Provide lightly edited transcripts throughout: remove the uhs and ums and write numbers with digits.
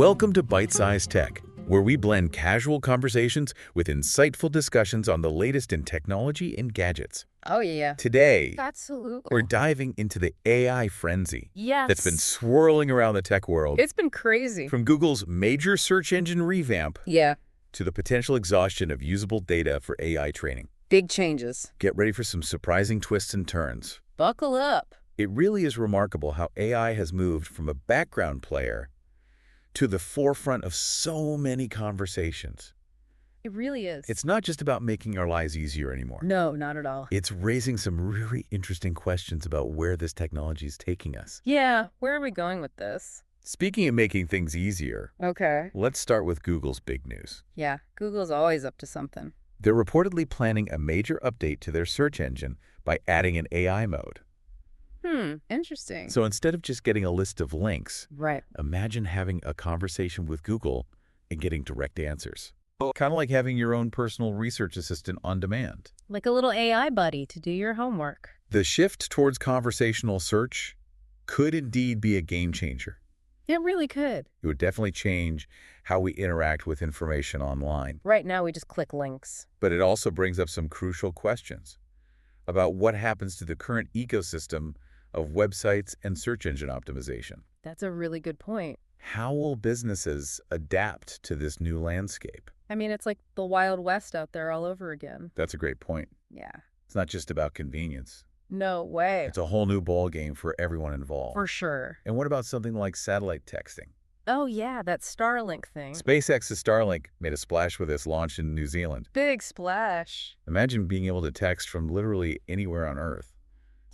Welcome to Byte-Sized Tech, where we blend casual conversations with insightful discussions on the latest in technology and gadgets. Oh, yeah. Today, Absolutely. we're diving into the AI frenzy Yes. that's been swirling around the tech world. It's been crazy. From Google's major search engine revamp Yeah. to the potential exhaustion of usable data for AI training. Big changes. Get ready for some surprising twists and turns. Buckle up. It really is remarkable how AI has moved from a background player to the forefront of so many conversations. It really is. It's not just about making our lives easier anymore. No, not at all. It's raising some really interesting questions about where this technology is taking us. Yeah. Where are we going with this? Speaking of making things easier, Okay. let's start with Google's big news. Yeah. Google's always up to something. They're reportedly planning a major update to their search engine by adding an AI mode. Interesting. So instead of just getting a list of links, Right. imagine having a conversation with Google and getting direct answers. Kind of like having your own personal research assistant on demand. Like a little AI buddy to do your homework. The shift towards conversational search could indeed be a game changer. It really could. It would definitely change how we interact with information online. Right now, we just click links. But it also brings up some crucial questions about what happens to the current ecosystem of websites and search engine optimization. That's a really good point. How will businesses adapt to this new landscape? I mean, it's like the Wild West out there all over again. That's a great point. Yeah. It's not just about convenience. No way. It's a whole new ballgame for everyone involved. For sure. And what about something like satellite texting? Oh, yeah, that Starlink thing. SpaceX's Starlink made a splash with its launch in New Zealand. Big splash. Imagine being able to text from literally anywhere on Earth.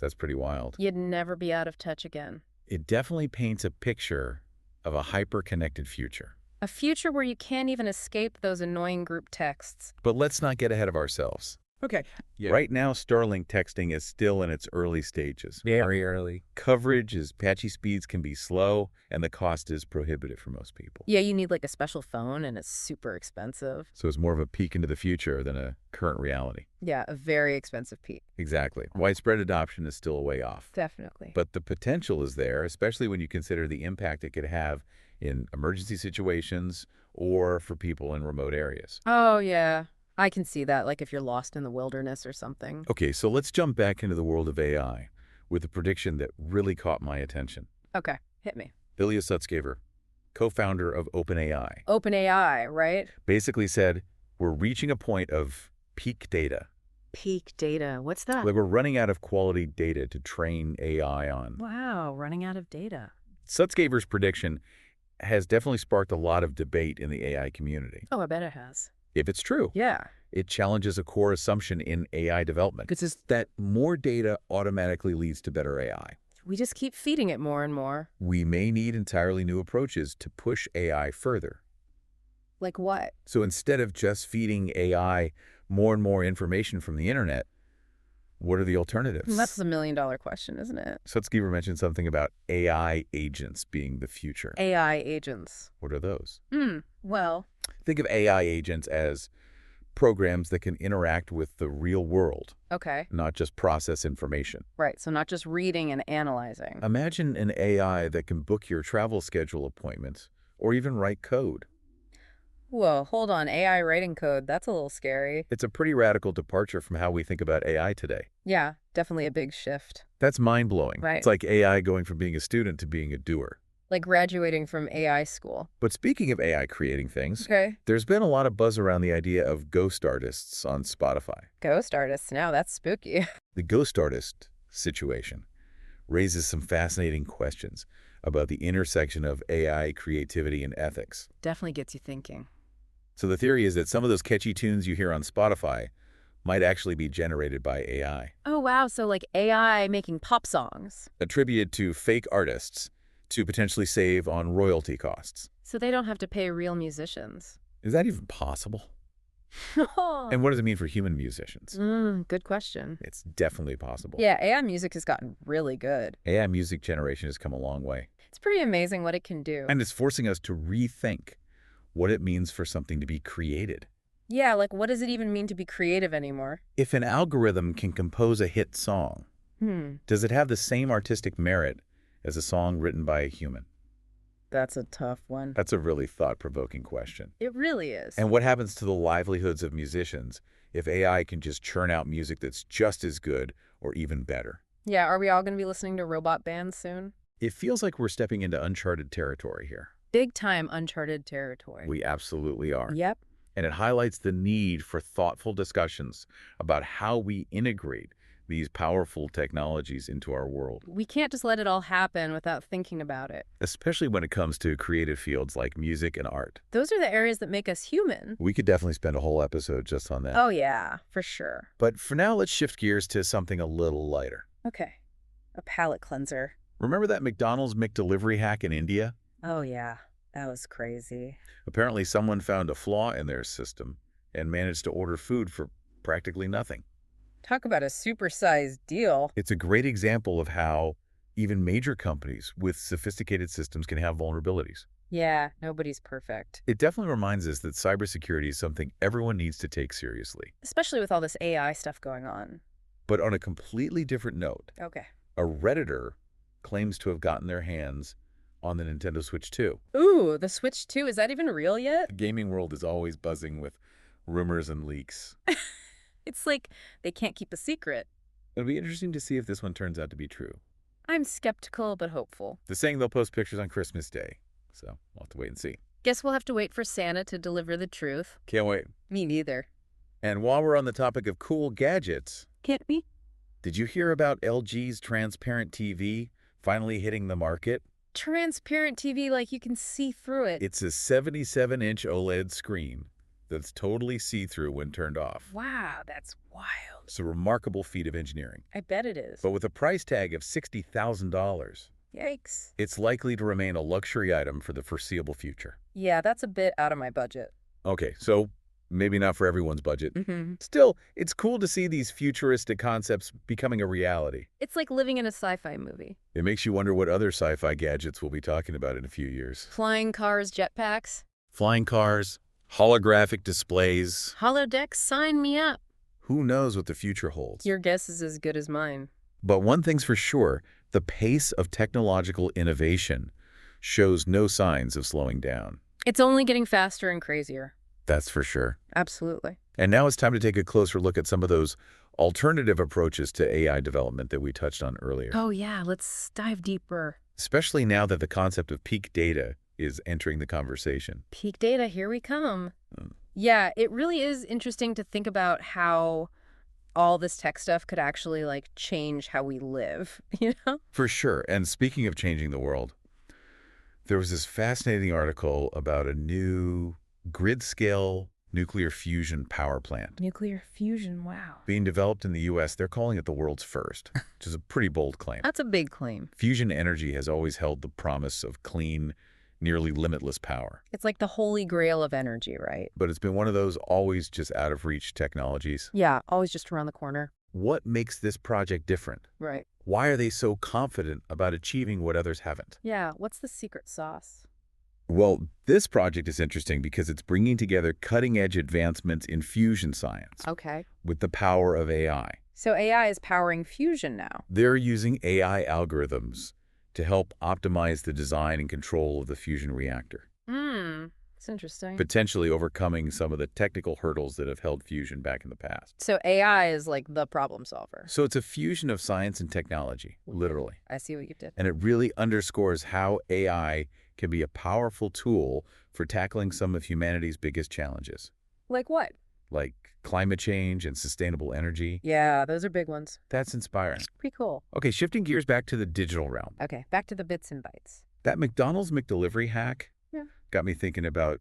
That's pretty wild. You'd never be out of touch again. It definitely paints a picture of a hyper-connected future. A future where you can't even escape those annoying group texts. But let's not get ahead of ourselves. Okay. Yeah. Right now, Starlink texting is still in its early stages. Very early. Coverage is patchy, speeds can be slow, and the cost is prohibitive for most people. Yeah, you need like a special phone and it's super expensive. So it's more of a peek into the future than a current reality. Yeah, a very expensive peak. Exactly. Widespread adoption is still a way off. Definitely. But the potential is there, especially when you consider the impact it could have in emergency situations or for people in remote areas. Oh, yeah. I can see that, like if you're lost in the wilderness or something. Okay, so let's jump back into the world of AI with a prediction that really caught my attention. Okay, hit me. Ilya Sutskever, co-founder of OpenAI, OpenAI, right? basically said, we're reaching a point of peak data. Peak data. What's that? Like we're running out of quality data to train AI on. Wow, running out of data. Sutskever's prediction has definitely sparked a lot of debate in the AI community. Oh, I bet it has. If it's true, Yeah. it challenges a core assumption in AI development. It's just that more data automatically leads to better AI. We just keep feeding it more and more. We may need entirely new approaches to push AI further. Like what? So instead of just feeding AI more and more information from the internet, what are the alternatives? That's the million-dollar question, isn't it? Sutskever mentioned something about AI agents being the future. AI agents. What are those? Well, Think of AI agents as programs that can interact with the real world, okay. not just process information. Right, so not just reading and analyzing. Imagine an AI that can book your travel schedule appointments or even write code. Whoa, hold on. AI writing code, that's a little scary. It's a pretty radical departure from how we think about AI today. Yeah, definitely a big shift. That's mind-blowing. Right. It's like AI going from being a student to being a doer. Like graduating from AI school. But speaking of AI creating things, Okay. there's been a lot of buzz around the idea of ghost artists on Spotify. Ghost artists now, that's spooky. The ghost artist situation raises some fascinating questions about the intersection of AI creativity and ethics. Definitely gets you thinking. So the theory is that some of those catchy tunes you hear on Spotify might actually be generated by AI, Oh, wow. So like AI making pop songs. attributed to fake artists to potentially save on royalty costs. So they don't have to pay real musicians. Is that even possible? And what does it mean for human musicians? Good question. It's definitely possible. Yeah, AI music has gotten really good. AI music generation has come a long way. It's pretty amazing what it can do. And it's forcing us to rethink what it means for something to be created. Yeah, like what does it even mean to be creative anymore? If an algorithm can compose a hit song, does it have the same artistic merit as a song written by a human? That's a tough one. That's a really thought-provoking question. It really is. And what happens to the livelihoods of musicians if AI can just churn out music that's just as good or even better? Yeah, are we all going to be listening to robot bands soon? It feels like we're stepping into uncharted territory here. Big time uncharted territory. We absolutely are. Yep. And it highlights the need for thoughtful discussions about how we integrate these powerful technologies into our world, We can't just let it all happen without thinking about it. especially when it comes to creative fields like music and art. Those are the areas that make us human. We could definitely spend a whole episode just on that. Oh, yeah, for sure. But for now, let's shift gears to something a little lighter. Okay. A palate cleanser. Remember that McDonald's McDelivery hack in India? Oh, yeah. That was crazy. Apparently, someone found a flaw in their system and managed to order food for practically nothing. Talk about a supersized deal. It's a great example of how even major companies with sophisticated systems can have vulnerabilities. Yeah, nobody's perfect. It definitely reminds us that cybersecurity is something everyone needs to take seriously. Especially with all this AI stuff going on. But on a completely different note, Okay. a Redditor claims to have gotten their hands on the Nintendo Switch 2. Ooh, the Switch 2, is that even real yet? The gaming world is always buzzing with rumors and leaks. It's like they can't keep a secret. It'll be interesting to see if this one turns out to be true. I'm skeptical but hopeful. They're saying they'll post pictures on Christmas Day, so we'll have to wait and see. Guess we'll have to wait for Santa to deliver the truth. Can't wait. Me neither. And while we're on the topic of cool gadgets, Can't we? did you hear about LG's transparent TV finally hitting the market? Transparent TV, like you can see through it. It's a 77-inch OLED screen that's totally see-through when turned off. Wow, that's wild. It's a remarkable feat of engineering. I bet it is. But with a price tag of $60,000, Yikes. it's likely to remain a luxury item for the foreseeable future. Yeah, that's a bit out of my budget. Okay, so maybe not for everyone's budget. Mm-hmm. Still, it's cool to see these futuristic concepts becoming a reality. It's like living in a sci-fi movie. It makes you wonder what other sci-fi gadgets we'll be talking about in a few years. Flying cars, jetpacks. Flying cars, holographic displays. Holodecks, sign me up. Who knows what the future holds? Your guess is as good as mine. But one thing's for sure, the pace of technological innovation shows no signs of slowing down. It's only getting faster and crazier. That's for sure. Absolutely. And now it's time to take a closer look at some of those alternative approaches to AI development that we touched on earlier. Oh yeah, let's dive deeper. Especially now that the concept of peak data is entering the conversation. Peak data, here we come. Mm. Yeah, it really is interesting to think about how all this tech stuff could actually like change how we live, you know? For sure. And speaking of changing the world, there was this fascinating article about a new grid-scale nuclear fusion power plant Nuclear fusion, wow. being developed in the U.S. They're calling it the world's first, which is a pretty bold claim. That's a big claim. Fusion energy has always held the promise of clean, nearly limitless power. It's like the holy grail of energy, right? But it's been one of those always just out of reach technologies. Yeah, always just around the corner. What makes this project different? Right. Why are they so confident about achieving what others haven't? Yeah, what's the secret sauce? Well, this project is interesting because it's bringing together cutting-edge advancements in fusion science Okay. with the power of AI. So AI is powering fusion now. They're using AI algorithms to help optimize the design and control of the fusion reactor, It's interesting. potentially overcoming some of the technical hurdles that have held fusion back in the past. So AI is like the problem solver. So it's a fusion of science and technology, literally. I see what you did. And it really underscores how AI can be a powerful tool for tackling some of humanity's biggest challenges, Like what? like climate change and sustainable energy. Yeah, those are big ones. That's inspiring. Pretty cool. Okay, shifting gears back to the digital realm. Okay, back to the bits and bytes. That McDonald's McDelivery hack Yeah. got me thinking about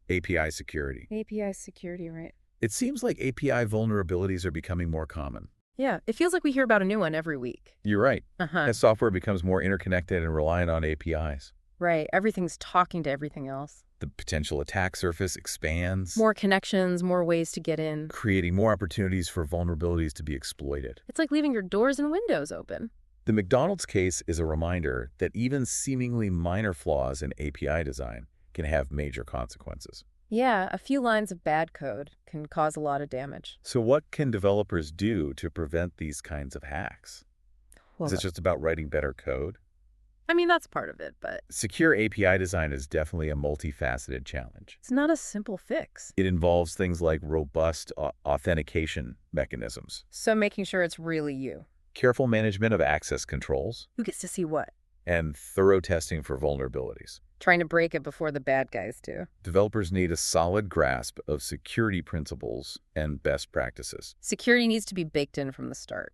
API security. API security, right? It seems like API vulnerabilities are becoming more common. Yeah, it feels like we hear about a new one every week. You're right. Uh-huh. As software becomes more interconnected and reliant on APIs, Right, everything's talking to everything else. the potential attack surface expands, More connections, more ways to get in. creating more opportunities for vulnerabilities to be exploited. It's like leaving your doors and windows open. The McDonald's case is a reminder that even seemingly minor flaws in API design can have major consequences. Yeah, a few lines of bad code can cause a lot of damage. So what can developers do to prevent these kinds of hacks? Well, Is it just about writing better code? I mean, that's part of it, but Secure API design is definitely a multifaceted challenge. it's not a simple fix. It involves things like robust authentication mechanisms, So making sure it's really you. careful management of access controls, Who gets to see what? and thorough testing for vulnerabilities. Trying to break it before the bad guys do. Developers need a solid grasp of security principles and best practices. Security needs to be baked in from the start.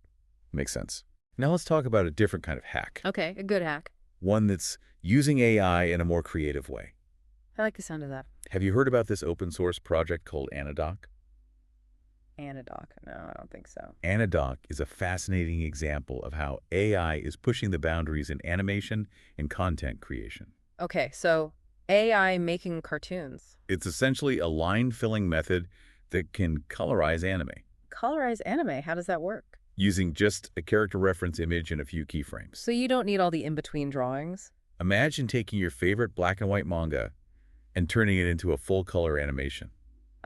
Makes sense. Now let's talk about a different kind of hack. Okay, a good hack. One that's using AI in a more creative way. I like the sound of that. Have you heard about this open source project called Anadoc? Anadoc. No, I don't think so. Anadoc is a fascinating example of how AI is pushing the boundaries in animation and content creation. Okay, so AI making cartoons. It's essentially a line-filling method that can colorize anime, Colorize anime, how does that work? using just a character reference image and a few keyframes. So you don't need all the in-between drawings? Imagine taking your favorite black and white manga and turning it into a full-color animation.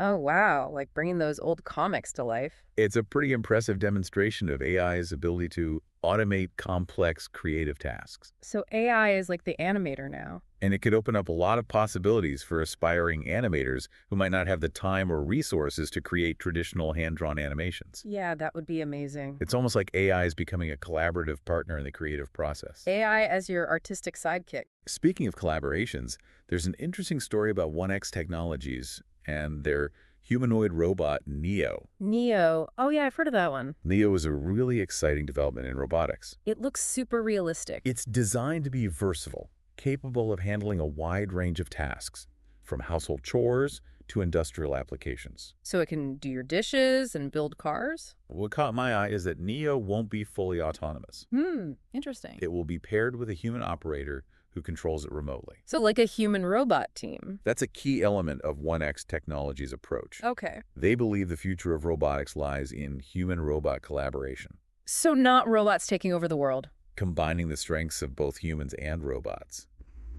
Oh, wow, like bringing those old comics to life. It's a pretty impressive demonstration of AI's ability to automate complex creative tasks. So AI is like the animator now. And it could open up a lot of possibilities for aspiring animators who might not have the time or resources to create traditional hand-drawn animations. Yeah, that would be amazing. It's almost like AI is becoming a collaborative partner in the creative process. AI as your artistic sidekick. Speaking of collaborations, there's an interesting story about 1X Technologies and their humanoid robot, Neo. Neo. Oh yeah, I've heard of that one. Neo is a really exciting development in robotics. It looks super realistic. It's designed to be versatile, capable of handling a wide range of tasks, from household chores to industrial applications. So it can do your dishes and build cars? What caught my eye is that Neo won't be fully autonomous. Interesting. It will be paired with a human operator who controls it remotely. So like a human-robot team. That's a key element of 1X Technologies' approach. Okay. They believe the future of robotics lies in human-robot collaboration, So not robots taking over the world. combining the strengths of both humans and robots.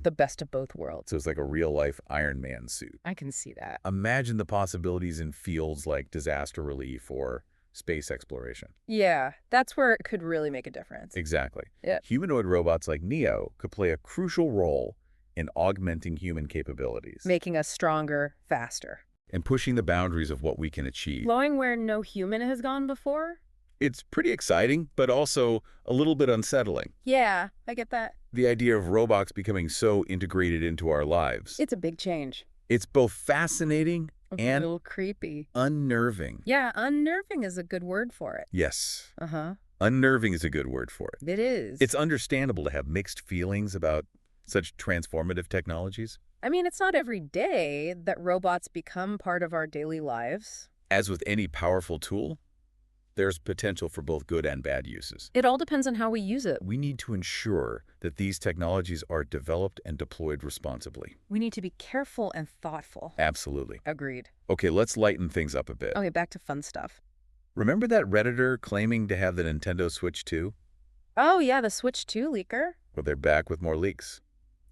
The best of both worlds. So it's like a real-life Iron Man suit. I can see that. Imagine the possibilities in fields like disaster relief or space exploration. Yeah, that's where it could really make a difference. Exactly. Yeah. Humanoid robots like Neo could play a crucial role in augmenting human capabilities Making us stronger, faster. and pushing the boundaries of what we can achieve. Going where no human has gone before? It's pretty exciting, but also a little bit unsettling. Yeah, I get that. The idea of robots becoming so integrated into our lives. It's a big change. It's both fascinating A and little creepy. unnerving. Yeah, unnerving is a good word for it. Yes, Uh-huh. unnerving is a good word for it. It is. It's understandable to have mixed feelings about such transformative technologies. I mean, it's not every day that robots become part of our daily lives. As with any powerful tool, there's potential for both good and bad uses. It all depends on how we use it. We need to ensure that these technologies are developed and deployed responsibly. We need to be careful and thoughtful. Absolutely. Agreed. Okay, let's lighten things up a bit. Okay, back to fun stuff. Remember that Redditor claiming to have the Nintendo Switch 2? Oh, yeah, the Switch 2 leaker. Well, they're back with more leaks,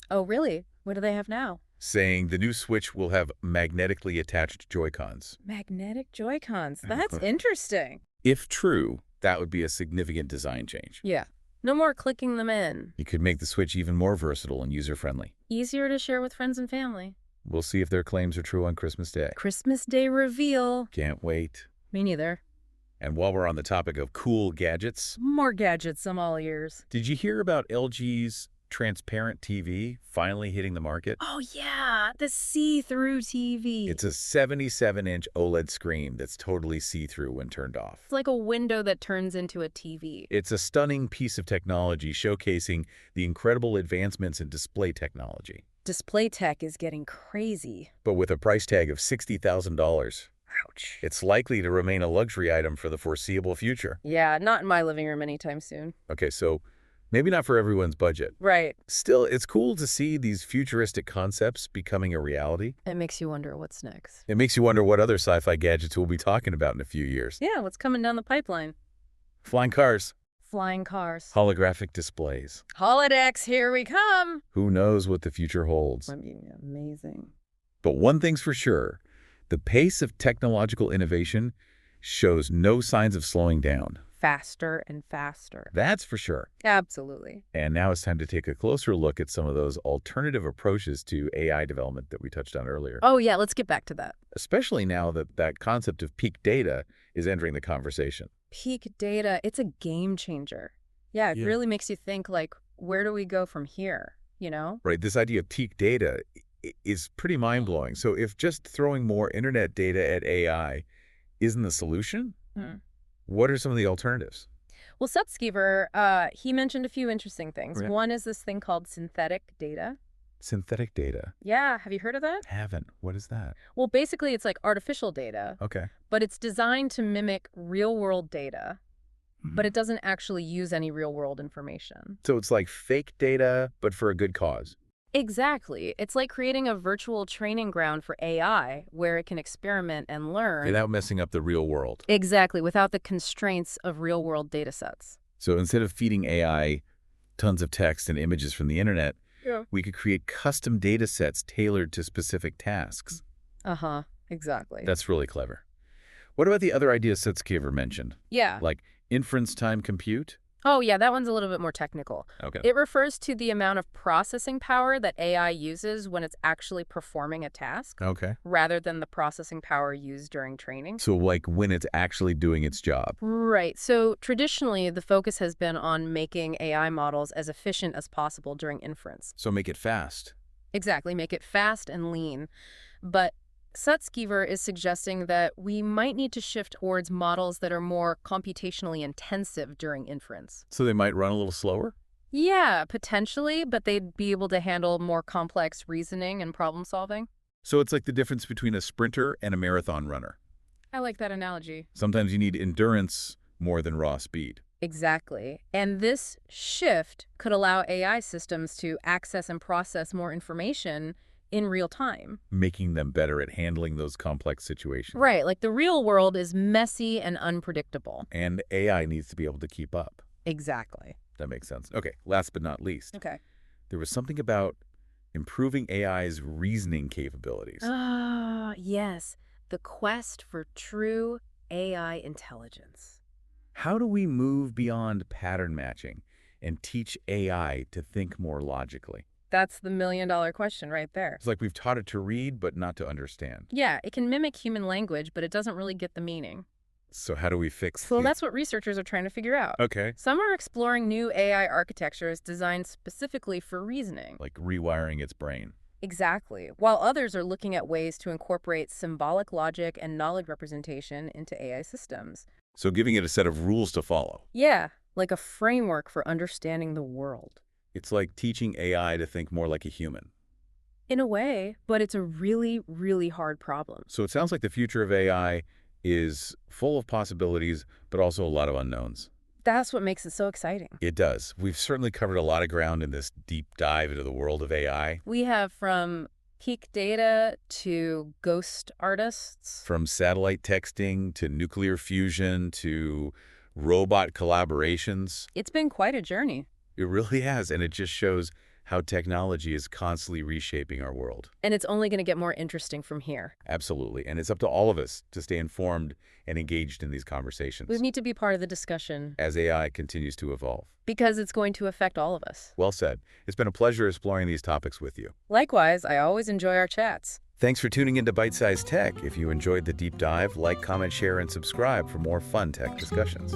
Oh, really? What do they have now? saying the new Switch will have magnetically attached JoyCons. Magnetic JoyCons. That's interesting. If true, that would be a significant design change. Yeah. No more clicking them in. You could make the Switch even more versatile and user-friendly. Easier to share with friends and family. We'll see if their claims are true on Christmas Day. Christmas Day reveal. Can't wait. Me neither. And while we're on the topic of cool gadgets, More gadgets, I'm all ears. did you hear about LG's transparent TV finally hitting the market? Oh, yeah, the see-through TV. It's a 77-inch OLED screen that's totally see-through when turned off. It's like a window that turns into a TV. It's a stunning piece of technology showcasing the incredible advancements in display technology, Display tech is getting crazy. but with a price tag of $60,000. Ouch. It's likely to remain a luxury item for the foreseeable future. Yeah, not in my living room anytime soon. Okay, so maybe not for everyone's budget. Right. Still, it's cool to see these futuristic concepts becoming a reality. It makes you wonder what's next. It makes you wonder what other sci-fi gadgets we'll be talking about in a few years. Yeah, what's coming down the pipeline? Flying cars, Flying cars. holographic displays. Holodecks, here we come. Who knows what the future holds? That'd be amazing. But one thing's for sure, the pace of technological innovation shows no signs of slowing down. faster and faster. That's for sure. Absolutely. And now it's time to take a closer look at some of those alternative approaches to AI development that we touched on earlier. Oh, yeah, let's get back to that. Especially now that that concept of peak data is entering the conversation. Peak data, it's a game changer. Yeah, it really makes you think, like, where do we go from here, you know? Right, this idea of peak data is pretty mind-blowing. So if just throwing more internet data at AI isn't the solution, what are some of the alternatives? Well, Sutskever, he mentioned a few interesting things. Yeah. One is this thing called synthetic data. Synthetic data. Yeah, have you heard of that? Haven't. What is that? Well, basically, it's like artificial data, Okay. but it's designed to mimic real-world data, but it doesn't actually use any real-world information. So it's like fake data, but for a good cause. Exactly. It's like creating a virtual training ground for AI where it can experiment and learn. Without messing up the real world. Exactly, without the constraints of real-world data sets. So instead of feeding AI tons of text and images from the internet, we could create custom data sets tailored to specific tasks. Uh-huh, exactly. That's really clever. What about the other ideas Sutskever mentioned? Yeah. Like inference time compute? Oh, yeah, that one's a little bit more technical. Okay. It refers to the amount of processing power that AI uses when it's actually performing a task, Okay. rather than the processing power used during training. So like when it's actually doing its job. Right. So traditionally, the focus has been on making AI models as efficient as possible during inference. So make it fast. Exactly. Make it fast and lean. But Sutskever is suggesting that we might need to shift towards models that are more computationally intensive during inference. So they might run a little slower? Yeah, potentially, but they'd be able to handle more complex reasoning and problem solving. So it's like the difference between a sprinter and a marathon runner. I like that analogy. Sometimes you need endurance more than raw speed. Exactly. And this shift could allow AI systems to access and process more information in real time. Making them better at handling those complex situations. Right, like the real world is messy and unpredictable. And AI needs to be able to keep up. Exactly. That makes sense. Okay, last but not least. Okay. There was something about improving AI's reasoning capabilities. Ah, yes. The quest for true AI intelligence. How do we move beyond pattern matching and teach AI to think more logically? That's the million-dollar question right there. It's like we've taught it to read, but not to understand. Yeah, it can mimic human language, but it doesn't really get the meaning. So how do we fix Well, the- that's what researchers are trying to figure out. Okay. Some are exploring new AI architectures designed specifically for reasoning. Like rewiring its brain. Exactly. While others are looking at ways to incorporate symbolic logic and knowledge representation into AI systems. So giving it a set of rules to follow. Yeah, like a framework for understanding the world. It's like teaching AI to think more like a human. In a way, but it's a really, really hard problem. So it sounds like the future of AI is full of possibilities, but also a lot of unknowns. That's what makes it so exciting. It does. We've certainly covered a lot of ground in this deep dive into the world of AI. We have from peak data to ghost artists. From satellite texting to nuclear fusion to robot collaborations. It's been quite a journey. It really has, and it just shows how technology is constantly reshaping our world. And it's only going to get more interesting from here. Absolutely, and it's up to all of us to stay informed and engaged in these conversations. We need to be part of the discussion. As AI continues to evolve. Because it's going to affect all of us. Well said. It's been a pleasure exploring these topics with you. Likewise, I always enjoy our chats. Thanks for tuning into Byte-Sized Tech. If you enjoyed the deep dive, like, comment, share, and subscribe for more fun tech discussions.